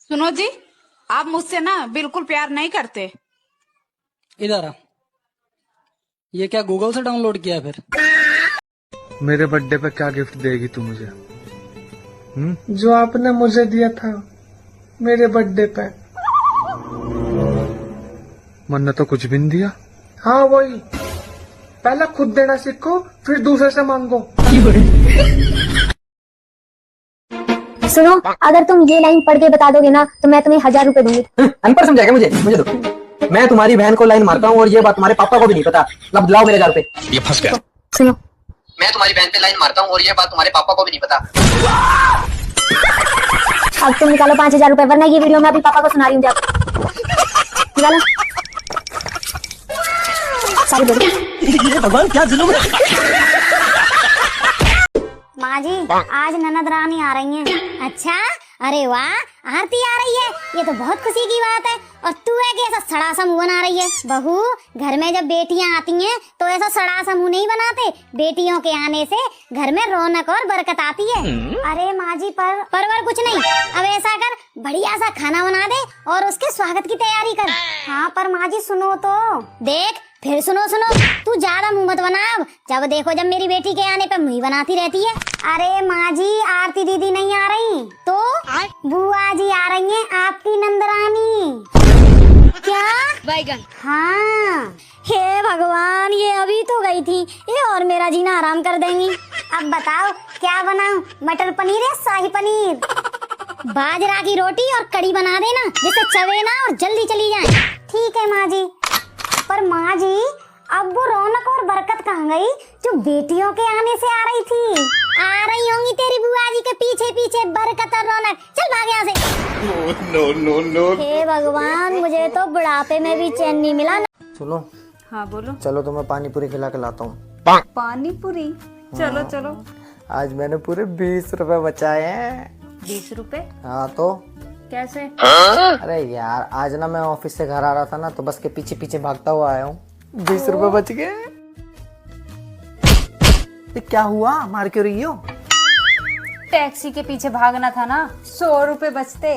सुनो जी, आप मुझसे ना बिल्कुल प्यार नहीं करते। इधर आ। ये क्या गूगल से डाउनलोड किया फिर? मेरे बर्थडे पे क्या गिफ्ट देगी तू मुझे? जो आपने मुझे दिया था मेरे बर्थडे पे। मन ने तो कुछ भी नहीं दिया। हाँ वही, पहले खुद देना सीखो फिर दूसरे से मांगो। सुनो, अगर तुम ये लाइन पढ़ के बता दोगे ना तो मैं तुम्हें 1000 रुपए दूंगी। अनपढ़ समझाएगा मुझे दो। मैं तुम्हारी बहन को लाइन मारता हूँ और ये बात तुम्हारे पापा को भी नहीं पता। लब लाओ मेरे 1000 रुपए। ये फंस गया। सुनो, मैं तुम्हारी बहन पे लाइन मारता हूँ और ये बात तुम्हारे पापा को भी नहीं पता। अब तुम निकालो 5000 रुपए, वरना ये वीडियो मैं अभी पापा को सुना रही हूँ। निकालो सारी दे दो। भगवान क्या जुलूम है। माँ जी, आज ननद रानी आ रही हैं। अच्छा, अरे वाह, आरती आ रही है, ये तो बहुत खुशी की बात है। और तू है कि ऐसा सड़ा सा मुंह बना रही है। बहू, घर में जब बेटियां आती हैं तो ऐसा सड़ा सा मुंह नहीं बनाते। बेटियों के आने से घर में रौनक और बरकत आती है। अरे माँ जी, परवर कुछ नहीं, अब ऐसा कर, बढ़िया सा खाना बना दे और उसके स्वागत की तैयारी कर। हाँ पर माँ जी सुनो तो, देख फिर सुनो, तू ज्यादा मुंह मत बना। जब देखो जब मेरी बेटी के आने पे मुंह बनाती रहती है। अरे माँ जी, आरती दीदी नहीं आ रही तो बुआ जी आ रही हैं, आपकी नंदरानी। क्या बैगन? हाँ, हे भगवान, ये अभी तो गई थी, ये और मेरा जीना आराम कर देंगी। अब बताओ क्या बनाऊं, मटर पनीर या शाही पनीर? बाजरा की रोटी और कड़ी बना देना, जिससे चवे ना और जल्दी चली जाए। ठीक है माँ जी। पर माँ जी, अब वो रौनक और बरकत कहाँ गई जो बेटियों के आने से आ रही थी? आ रही होंगी तेरी बुआ जी के पीछे पीछे बरकत और रौनक। चल भाग यहाँ से। नो। हे भगवान, मुझे तो बुढ़ापे में भी चैन नहीं मिला। सुनो। हाँ बोलो। चलो तो मैं पानी पूरी खिला के लाता हूँ। पानी पूरी? चलो चलो। आज मैंने पूरे 20 रुपए बचाए हैं। 20 रुपए? हाँ तो कैसे? अरे यार, आज ना मैं ऑफिस से घर आ रहा था ना, तो बस के पीछे पीछे भागता हुआ आया हूँ। 20 रुपए बच गए। ये क्या हुआ, मार क्यों रही हो? टैक्सी के पीछे भागना था ना, 100 रुपए बचते।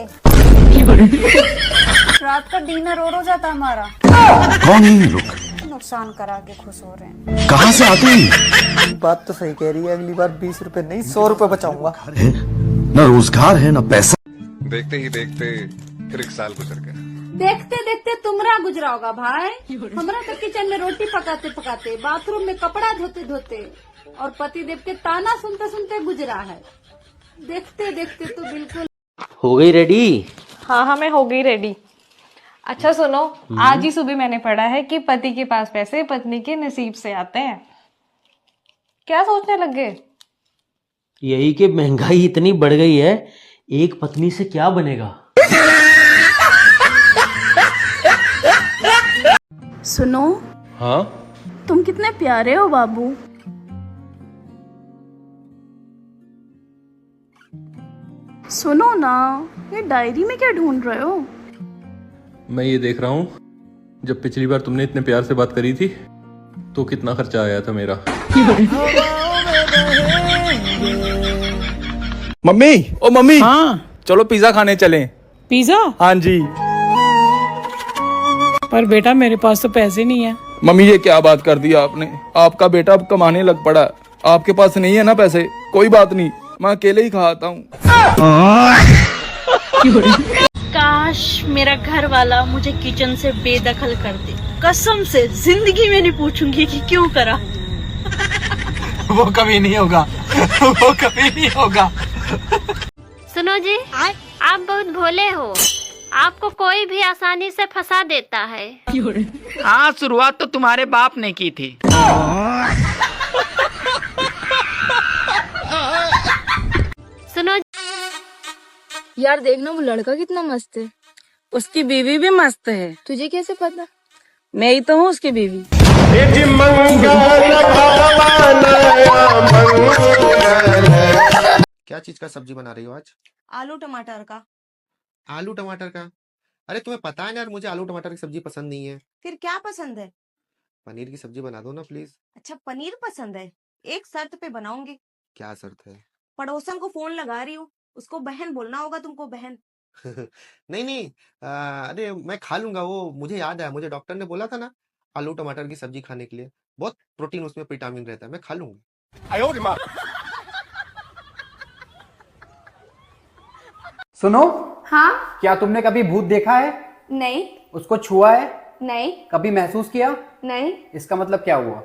रात का डिनर और हो जाता हमारा। कौन है ये लोग? नुकसान करा के खुश हो रहे हैं। कहाँ से आते हैं? बात तो सही कह रही है, अगली बार 20 रुपए नहीं 100 रुपए बचाऊंगा। न रोजगार है न पैसा। देखते ही देखते फिर 1 साल गुजर गया। देखते देखते तुमरा गुजरा होगा भाई। हमरा तो किचन में रोटी पकाते पकाते, बाथरूम में कपड़ा धोते धोते और पतिदेव के ताना सुनते सुनते गुजरा है। देखते देखते तो बिल्कुल हो गई रेडी। हाँ, मैं हो गई रेडी। अच्छा सुनो, आज ही सुबह मैंने पढ़ा है कि पति के पास पैसे पत्नी के नसीब से आते हैं। क्या सोचने लग गए? यही कि महंगाई इतनी बढ़ गई है, एक पत्नी से क्या बनेगा। सुनो। हाँ? तुम कितने प्यारे हो बाबू। सुनो ना, ये डायरी में क्या ढूंढ रहे हो? मैं ये देख रहा हूँ, जब पिछली बार तुमने इतने प्यार से बात करी थी तो कितना खर्चा आया था मेरा। मम्मी, ओ मम्मी। हाँ चलो पिज्जा खाने चलें। पिज्जा? हाँ जी। पर बेटा मेरे पास तो पैसे नहीं है। मम्मी ये क्या बात कर दी आपने? आपका बेटा अब कमाने लग पड़ा, आपके पास नहीं है ना पैसे? कोई बात नहीं, मैं अकेले ही खाता हूँ। काश मेरा घर वाला मुझे किचन से बेदखल कर दे। कसम से जिंदगी में नहीं पूछूंगी कि क्यों करा। वो कभी नहीं होगा, वो कभी नहीं होगा। सुनो जी, आप बहुत भोले हो, आपको कोई भी आसानी से फंसा देता है। हाँ, शुरुआत तो तुम्हारे बाप ने की थी। सुनो यार देखना, वो लड़का कितना मस्त है। उसकी बीवी भी मस्त है। तुझे कैसे पता? मैं ही तो हूँ उसकी बीवी। क्या चीज का सब्जी बना रही हो आज? आलू टमाटर का। आलू टमाटर का? अरे तुम्हें पता है ना यार, मुझे आलू टमाटर की सब्जी पसंद नहीं है। फिर क्या पसंद है? पनीर की सब्जी बना दो ना प्लीज। अच्छा पनीर पसंद है, एक शर्त पे बनाऊंगी। क्या शर्त है? पड़ोसन को फोन लगा रही हूँ, उसको बहन बोलना होगा तुमको, बहन। नहीं नहीं, अरे मैं खा लूंगा, वो मुझे याद है, मुझे डॉक्टर ने बोला था ना आलू टमाटर की सब्जी खाने के लिए, बहुत प्रोटीन उसमें विटामिन रहता है, मैं खा लूंगा। सुनो, हाँ? क्या तुमने कभी भूत देखा है? नहीं। उसको छुआ है? नहीं। कभी महसूस किया? नहीं। इसका मतलब क्या हुआ?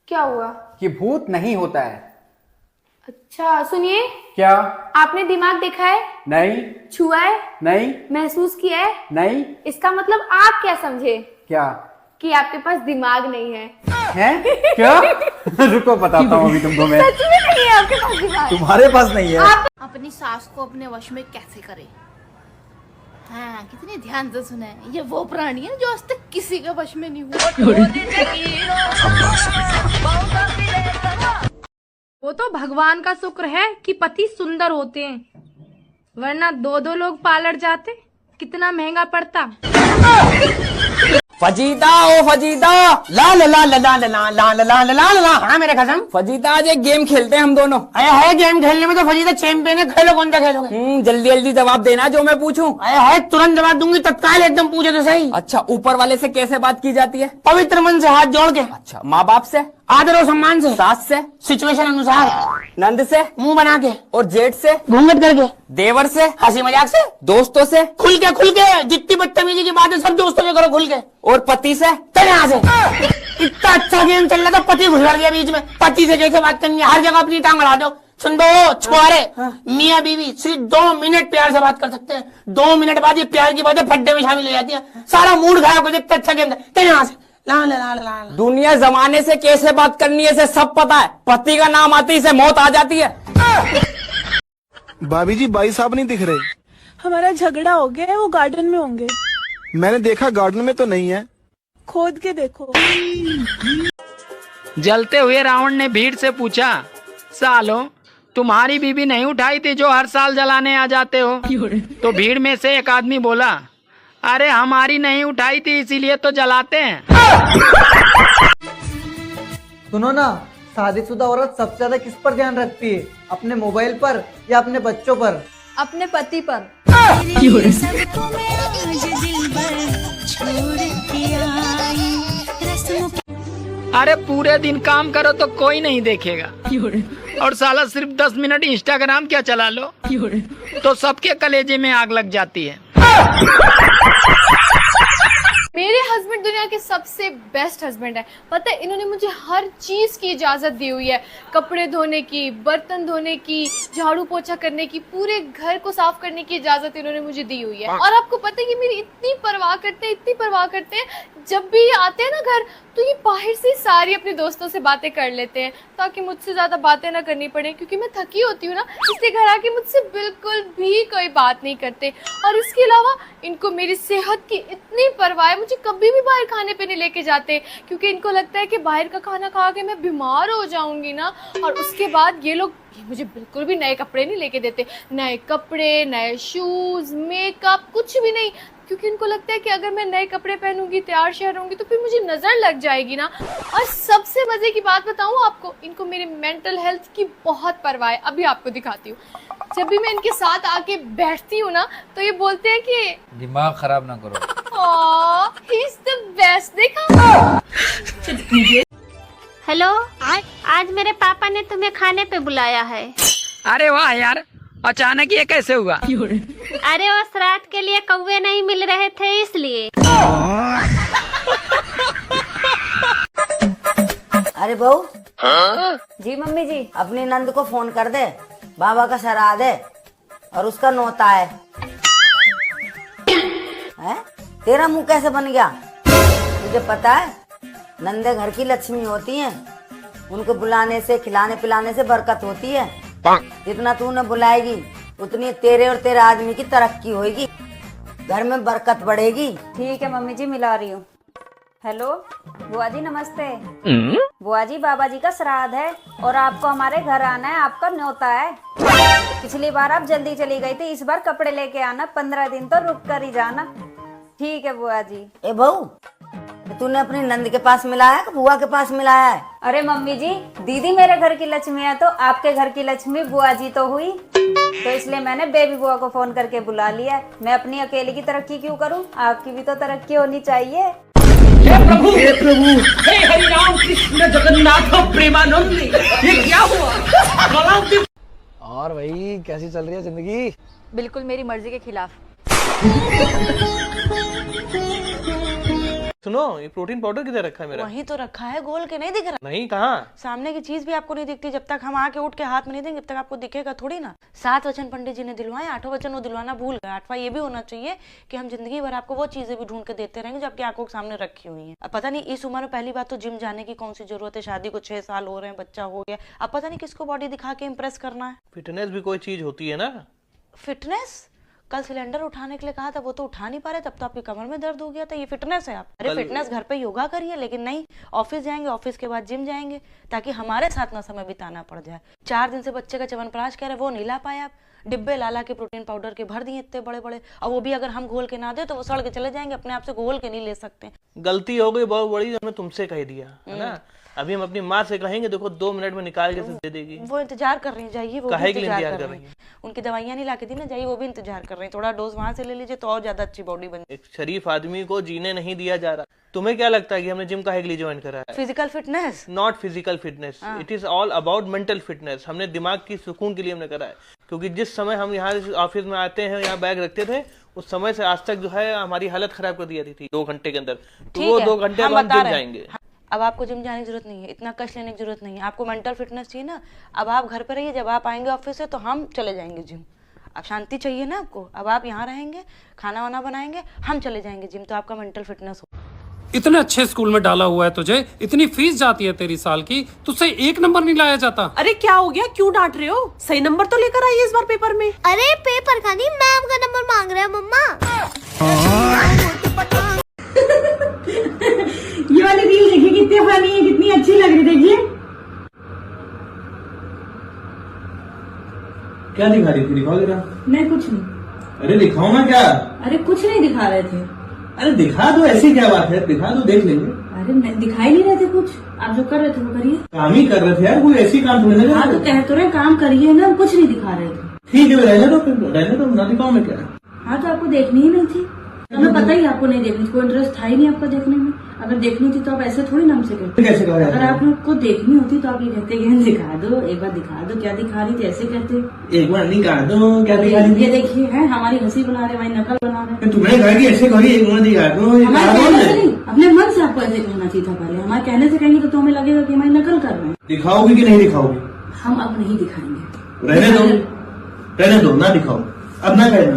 क्या हुआ? कि भूत नहीं होता है। अच्छा सुनिए, क्या? आपने दिमाग देखा है? नहीं। छुआ है? नहीं। महसूस किया है? नहीं। इसका मतलब आप क्या समझे? क्या? कि आपके पास दिमाग नहीं है। हैं? क्या? रुको बताता हूँ अभी तुमको मैं। सच में नहीं है आपके पास दिमाग? तुम्हारे पास नहीं है। अपनी सास को अपने वश में कैसे करे? हाँ, कितने ध्यान से सुने, ये वो प्राणी है जो आज तक किसी के वश में नहीं हुआ। वो तो भगवान का शुक्र है कि पति सुंदर होते हैं, वरना दो दो लोग पार्लर जाते कितना महंगा पड़ता। फजीदा ओ फजीदा, ला ला ला ला ला ला ला ला ला ला ला। हाँ मेरे कसम। फजीदा आज एक गेम खेलते हैं हम दोनों। अरे है गेम खेलने में तो फजीदा चैंपियन है, खेलो कौन सा खेलोगे? जल्दी जल्दी जवाब देना जो मैं पूछूं। अरे है तुरंत जवाब दूंगी, तत्काल एकदम पूछे तो सही। अच्छा, ऊपर वाले से कैसे बात की जाती है? पवित्र मन से, हाथ जोड़ के। अच्छा, माँ बाप से? आदर और सम्मान से। सास से? सिचुएशन अनुसार। नंद से? मुंह बना के। और जेठ से? घूंघट करके। देवर से? हंसी मजाक से। दोस्तों से? खुल के जितनी बदतमीजी की बात है सब दोस्तों से करो खुल के। और पति से? चल यहाँ से। इतना अच्छा गेम चल रहा था, पति घुस गया बीच में। पति से कैसे बात करनी है, हर जगह अपनी टांग अड़ा दो। सुन दो छुआरे, मियाँ बीवी सिर्फ 2 मिनट प्यार से बात कर सकते हैं। 2 मिनट बाद ये प्यार की बातें फड्डे में शामिल हो जाती है, सारा मूड खराब कर देता। अच्छा गेम था, यहाँ से। ला ला ला ला ला। दुनिया जमाने से कैसे बात करनी है इसे सब पता है। पति का नाम आते ही से मौत आ जाती है। भाभी जी, भाई साहब नहीं दिख रहे। हमारा झगड़ा हो गया है, वो गार्डन में होंगे। मैंने देखा गार्डन में तो नहीं है। खोद के देखो। जलते हुए रावण ने भीड़ से पूछा, सालो तुम्हारी बीबी नहीं उठाई थी जो हर साल जलाने आ जाते हो? तो भीड़ में से एक आदमी बोला, अरे हमारी नहीं उठाई थी इसीलिए तो जलाते हैं। सुनो ना, शादीशुदा औरत सबसे ज्यादा किस पर ध्यान रखती है? अपने मोबाइल पर या अपने बच्चों पर? अपने पति पर। अरे पूरे दिन काम करो तो कोई नहीं देखेगा, और साला सिर्फ 10 मिनट इंस्टाग्राम क्या चला लो तो सबके कलेजे में आग लग जाती है। मेरे हस्बैंड दुनिया के सबसे बेस्ट हस्बैंड है। पता है, इन्होंने मुझे हर चीज की इजाजत दी हुई है, कपड़े धोने की, बर्तन धोने की, झाड़ू पोछा करने की, पूरे घर को साफ करने की इजाजत इन्होंने मुझे दी हुई है। और आपको पता है कि मेरी इतनी परवाह करते हैं, इतनी परवाह करते हैं, जब भी ये आते हैं ना घर तो ये बाहर से सारी अपने दोस्तों से बातें कर लेते हैं ताकि मुझसे ज्यादा बातें ना करनी पड़े, क्योंकि मैं थकी होती हूँ ना, इसलिए घर आके मुझसे बिल्कुल भी कोई बात नहीं करते। और इसके अलावा इनको मेरी सेहत की इतनी परवाह है, मुझे कभी भी बाहर खाने पे नहीं लेके जाते, क्योंकि इनको लगता है कि बाहर का खाना खा के मैं बीमार हो जाऊंगी ना। और उसके बाद ये मुझे बिल्कुल भी नए कपड़े नहीं लेके देते, नए कपड़े, नए शूज, मेकअप, कुछ भी नहीं, क्योंकि इनको लगता है कि अगर मैं नए कपड़े पहनूंगी, तैयार शहर होंगी तो फिर मुझे नजर लग जाएगी ना। और सबसे मजे की बात बताऊं आपको, इनको मेरे मेंटल हेल्थ की बहुत परवाह है। अभी आपको दिखाती हूँ। जब भी मैं इनके साथ आके बैठती हूँ ना तो ये बोलते हैं कि दिमाग खराब ना करो। He is the best. देखा? हेलो, आज मेरे पापा ने तुम्हें खाने पे बुलाया है। अरे वाह यार, अचानक ये कैसे हुआ? अरे वो श्राद्ध के लिए कौवे नहीं मिल रहे थे इसलिए। अरे बहू। जी मम्मी जी। अपनी नंद को फोन कर दे, बाबा का श्राद्ध है और उसका नौता है। तेरा मुंह कैसे बन गया? मुझे पता है, नंदे घर की लक्ष्मी होती हैं, उनको बुलाने से, खिलाने पिलाने से बरकत होती है। जितना तूने बुलाएगी उतनी तेरे और तेरे आदमी की तरक्की होगी, घर में बरकत बढ़ेगी। ठीक है मम्मी जी, मिला रही हूँ। हेलो बुआ जी, नमस्ते। बुआ जी, बाबा जी का श्राद्ध है और आपको हमारे घर आना है, आपका न्योता है। पिछली बार आप जल्दी चली गई थी, इस बार कपड़े लेके आना, 15 दिन तो रुक कर ही जाना। ठीक है बुआ जी। ए बहू, तूने अपनी नंद के पास मिलाया है कि बुआ के पास मिलाया है? अरे मम्मी जी, दीदी मेरे घर की लक्ष्मी है तो आपके घर की लक्ष्मी बुआ जी तो हुई। तो इसलिए मैंने बेबी बुआ को फोन करके बुला लिया है। मैं अपनी अकेले की तरक्की क्यों करूं? आपकी भी तो तरक्की होनी चाहिए। हे प्रभु, हे हरि राम कृष्ण जगन्नाथ प्रेमानंद, ये क्या हुआ? और भाई कैसी चल रही है जिंदगी? बिल्कुल मेरी मर्जी के खिलाफ। सुनो, ये प्रोटीन पाउडर किधर रखा है मेरा? वहीं तो रखा है, गोल के नहीं दिख रहा। नहीं, कहाँ? सामने की चीज भी आपको नहीं दिखती। जब तक हम आके उठ के हाथ में नहीं देंगे, जब तक आपको दिखेगा थोड़ी ना। 7 वचन पंडित जी ने दिलवाए, 8वां वचन वो दिलवाना भूल गए। 8वां ये भी होना चाहिए कि हम जिंदगी भर आपको वो चीजें भी ढूंढ के देते रहेंगे जो आपकी आंखों के सामने रखी हुई है। अब पता नहीं इस उम्र में पहली बात तो जिम जाने की कौन सी जरूरत है? शादी को 6 साल हो रहे हैं, बच्चा हो गया, अब पता नहीं किसको बॉडी दिखा के इम्प्रेस करना है। फिटनेस भी कोई चीज होती है ना। फिटनेस? कल सिलेंडर उठाने के लिए कहा था, वो तो उठा नहीं पा रहे, तब तो आपकी कमर में दर्द हो गया था। ये फिटनेस है? आप अरे फिटनेस घर पे योगा करिए, लेकिन नहीं, ऑफिस जाएंगे, ऑफिस के बाद जिम जाएंगे, ताकि हमारे साथ ना समय बिताना पड़ जाए। 4 दिन से बच्चे का च्यवनप्राश कह रहे, वो नहीं ला पाए आप। डिब्बे लाला के प्रोटीन पाउडर के भर दिए इतने बड़े बड़े, और वो भी अगर हम घोल के ना दे तो वो सड़ के चले जाएंगे, अपने आप से घोल के नहीं ले सकते। गलती हो गई बहुत बड़ी, हमने तुमसे कह दिया है ना। अभी हम अपनी माँ से कहेंगे, देखो 2 मिनट में निकाल के दे देगी। वो इंतजार कर रही है, जाइए। वो काहे के लिए इंतजार कर रही है? उनकी दवाइयाँ नहीं लाके दी ना, जाइए, वो भी इंतजार कर रही है। थोड़ा डोज वहाँ से ले लीजिए तो और ज्यादा अच्छी बॉडी बन। एक शरीफ आदमी को जीने नहीं दिया जा रहा। तुम्हें क्या लगता है कि हमने जिम काहे के लिए ज्वाइन करा है? Physical fitness? Not physical fitness, it is all about mental fitness. हमने दिमाग की सुकून के लिए हमने करा है, क्योंकि जिस समय हम यहाँ ऑफिस में आते हैं, यहाँ बैग रखते थे, उस समय से आज तक जो है हमारी हालत खराब कर दी थी 2 घंटे के अंदर। तो वो 2 घंटे हम जिम जाएंगे। अब आपको जिम जाने की जरूरत नहीं है, इतना कष्ट लेने की जरूरत नहीं है। आपको मेंटल फिटनेस चाहिए ना, अब आप घर पर रहिए, जब आप आएंगे ऑफिस से तो हम चले जाएंगे जिम। अब शांति चाहिए ना आपको, अब आप यहाँ रहेंगे, खाना वाना बनाएंगे, हम चले जाएंगे जिम, तो आपका मेंटल फिटनेस हो। इतने अच्छे स्कूल में डाला हुआ है तुझे, इतनी फीस जाती है तेरी साल की, तुझसे 1 नंबर नहीं लाया जाता। अरे क्या हो गया, क्यों डांट रहे हो? सही नंबर तो लेकर आइए इस बार पेपर में। अरे पेपर का नहीं, मैम का नंबर मांग रहे हैं मम्मा। ये वाली रील देखिए कितनी फनी है, कितनी अच्छी लग रही, देखिए। क्या दिखा रही थी? दिखाओ जरा। नहीं कुछ नहीं। अरे दिखाओ ना। क्या? अरे कुछ नहीं दिखा रहे थे। अरे दिखा दो, ऐसी क्या बात है, दिखा दो, देख लेंगे। अरे दिखाई नहीं रहे थे कुछ, आप जो कर रहे थे वो करिए। काम ही कर रहे थे यार, कोई ऐसी काम थोड़ी ना। हाँ तो कह तो रहे काम करिए ना, कुछ नहीं दिखा रहे थे। ठीक है, रहने दो, ना दिखाओ मैं क्या। हाँ तो आपको देखनी ही नहीं थी, हमें पता ही आपको नहीं देखनी थी, कोई इंटरेस्ट था ही नहीं आपको देखने में। अगर देखनी थी तो आप ऐसे थोड़ी ना हमसे कहते। कैसे कहा? अगर आपको देखनी होती तो आप ये कहते कि दिखा दो, एक बार दिखा दो, क्या दिखा रही थी, ऐसे कहते। एक बार दिखा दो, क्या दिखा रही थी? ये देखिए है, हमारी हंसी बना रहे, हमारी नकल बना रहे। तुमने कहा कि ऐसे करी, एक बार दिखा दो। हमारे कहने से नहीं, अपने मन से आपको ऐसे कहना चाहिए था पहले। हमारे कहने से कहेंगे तो हमें लगेगा कि हमारी नकल कर रहे हैं। दिखाओगे कि नहीं दिखाओगे? हम अब नहीं दिखाएंगे। रहने दो, ना दिखाओ, अब ना कहना।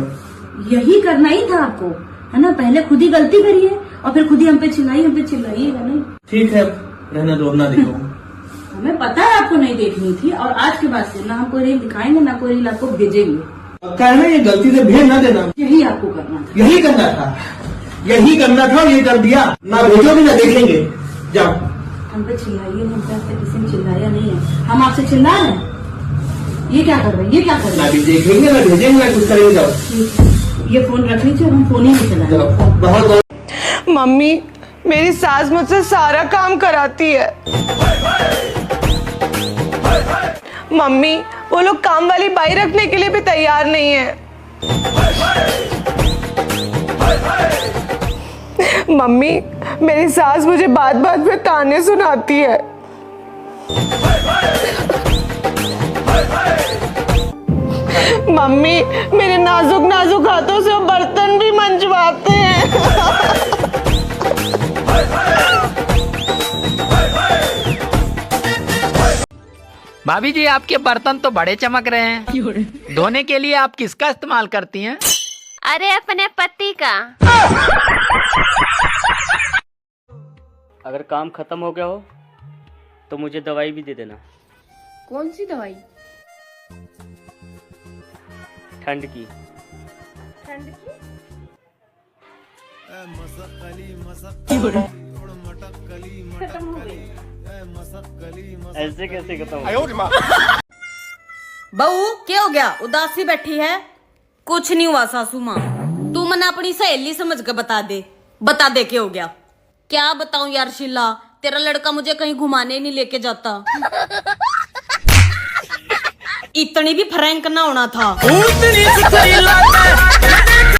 यही करना ही था आपको, है ना। पहले खुद ही गलती करिए और फिर खुद ही हम पे चिल्लाइएगा नहीं। ठीक है, रहने दो, ना दिखाओ। हमें पता है आपको नहीं देखनी थी, और आज के बाद से ना हम कोई रील दिखाएंगे, ना कोई रील आपको भेजेंगे। पक्का है ना? ये गलती से भेज ना देना। यही आपको करना था। यही करना था, यही करना था, ये कर दिया। ना भेजोगे ना देख लेंगे, जाओ। हम पे चिल्लाइए, हम पे आपसे किसी ने चिल्लाया नहीं है, हम आपसे चिल्ला रहे हैं। ये क्या कर रहे हैं, ये क्या कर रहे हैं? ना देखेंगे ना भेजेंगे ना कुछ करेंगे, जाओ। ये फोन रख लीजिए, हम फोन ही नहीं चलाएंगे। बहुत मम्मी, मेरी सास मुझसे सारा काम कराती है। मम्मी, वो लोग काम वाली बाई रखने के लिए भी तैयार नहीं है। मम्मी, मेरी सास मुझे बात बात में ताने सुनाती है। मम्मी, मेरे नाजुक नाजुक हाथों से वो बर्तन भी मंजवाते हैं। भाभी जी, आपके बर्तन तो बड़े चमक रहे हैं। धोने के लिए आप किसका इस्तेमाल करती हैं? अरे अपने पति का। अगर काम खत्म हो गया हो तो मुझे दवाई भी दे देना। कौन सी दवाई? ठंड की। ठंड की? खत्म हो गई। ऐसे कैसे खत्म? बहू, क्या हो गया? उदासी बैठी है? कुछ नहीं हुआ सासू माँ, तू मना अपनी सहेली समझ के बता दे क्या हो गया? क्या बताऊं यार शीला, तेरा लड़का मुझे कहीं घुमाने नहीं लेके जाता। इतनी भी फ्रैंक ना होना था। उतनी